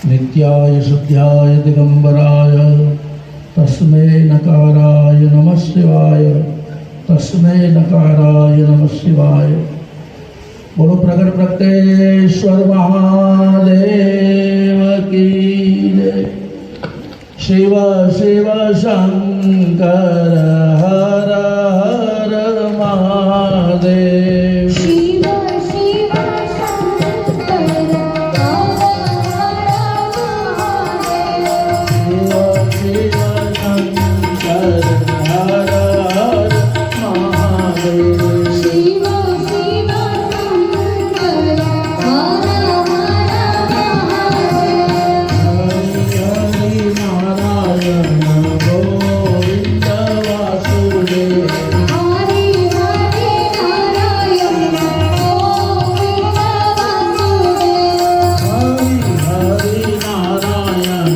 नित्याय शुद्ध्याय दिगंबराय तस्मै नकाराय नमः शिवाय तस्मै नकाराय नमः शिवाय। बोलो प्रकट प्रत्येश्वर महादेव की जय। शिव शिव शंकर हर हर महादेव। शिव शिव शंकर हर हर महादेव। शिव शिव शंकर हर हर महादेव। शिव शिव शंकर हर हर महादेव। हरि नारायण गोविंद वासुदेव। हरि हरि नारायण गोविंद वासुदेव। हरि हरि नारायण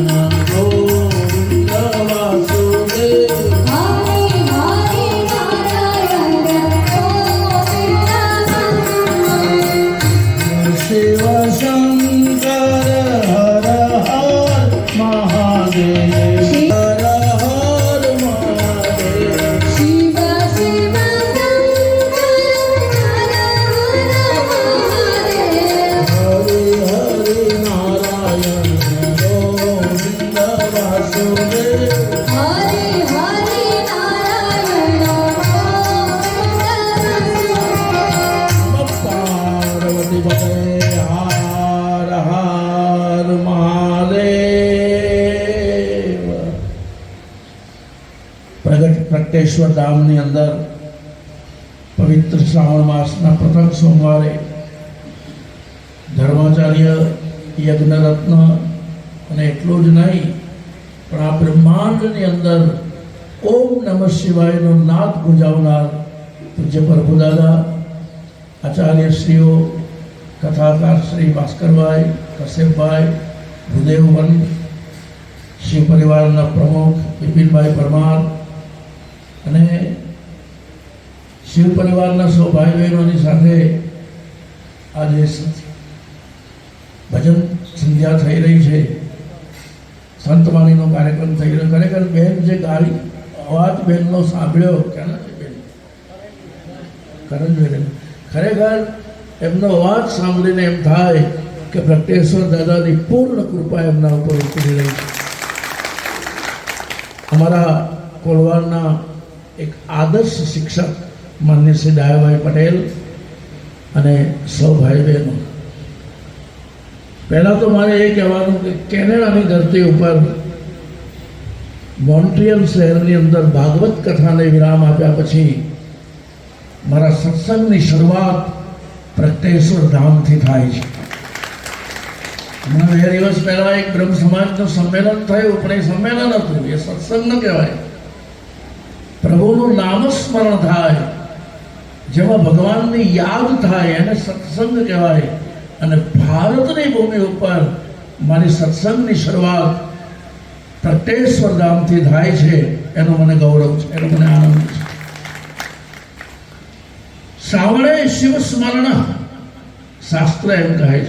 गोविंद वासुदेव। हरि हरि नारायण गोविंद वासुदेव। शिव शंकर हर हर महादेव। हर हर महादेव। शिव शिव शंकर हर हर महादेव। हरि हरि नारायण गोविंद वासुदेव। हरि हरि नारायण गोविंद वासुदेव। पार्वती पते हर हर महादेव। प्रगट प्रकटेश्वर धामની અંદર પવિત્ર શ્રાવણ માસના પ્રથમ સોમવારે ધર્માચાર્ય યજ્ઞરત્ન અને એટલું જ નહીં પણ આ બ્રહ્માંડની અંદર ઓમ નમઃ શિવાયનો નાદ ગુંજાવનાર પૂજ્ય પ્રભુદાદા આચાર્યશ્રીઓ કથાકાર શ્રી ભાસ્કરભાઈ કશ્યપભાઈ ભૂદેવવન શિવ પરિવારના પ્રમુખ બિપિનભાઈ પરમાર અને શિવ પરિવારના સૌ ભાઈ બહેનોની સાથે આજે ભજન સંધ્યા થઈ રહી છે, સંતવાણીનો કાર્યક્રમ થઈ રહ્યો. ખરેખર બેન જે ગાડી અવાજ બેનનો સાંભળ્યો ક્યાં છે બેન કરણબેન, ખરેખર એમનો અવાજ સાંભળીને એમ થાય કે પ્રગટેશ્વર દાદાની પૂર્ણ કૃપા એમના ઉપર ઉતરી રહી છે. અમારા કોલવારના એક આદર્શ શિક્ષક માન્ય શ્રી ડાયાભાઈ પટેલ અને સૌ ભાઈ બહેનો, પહેલાં તો મારે એ કહેવાનું કે કેનેડાની ધરતી ઉપર મોન્ટ્રિયલ શહેરની અંદર ભાગવત કથાને વિરામ આપ્યા પછી મારા સત્સંગની શરૂઆત પ્રગટેશ્વર ધામથી થાય છે. હમણાં 2 દિવસ પહેલાં એક બ્રહ્મ સમાજનું સંમેલન થયું, પણ એ સંમેલન હતું, એ સત્સંગ ન કહેવાય. પ્રભુનું નામસ્મરણ થાય, જેમાં ભગવાનની યાદ થાય, એને સત્સંગ કહેવાય. અને ભારતની ભૂમિ ઉપર મારી સત્સંગની શરૂઆત પ્રગટેશ્વર ધામથી થાય છે, એનો મને ગૌરવ છે, એનો મને આનંદ છે. શ્રાવણે શિવ સ્મરણ શાસ્ત્ર એમ કહે છે.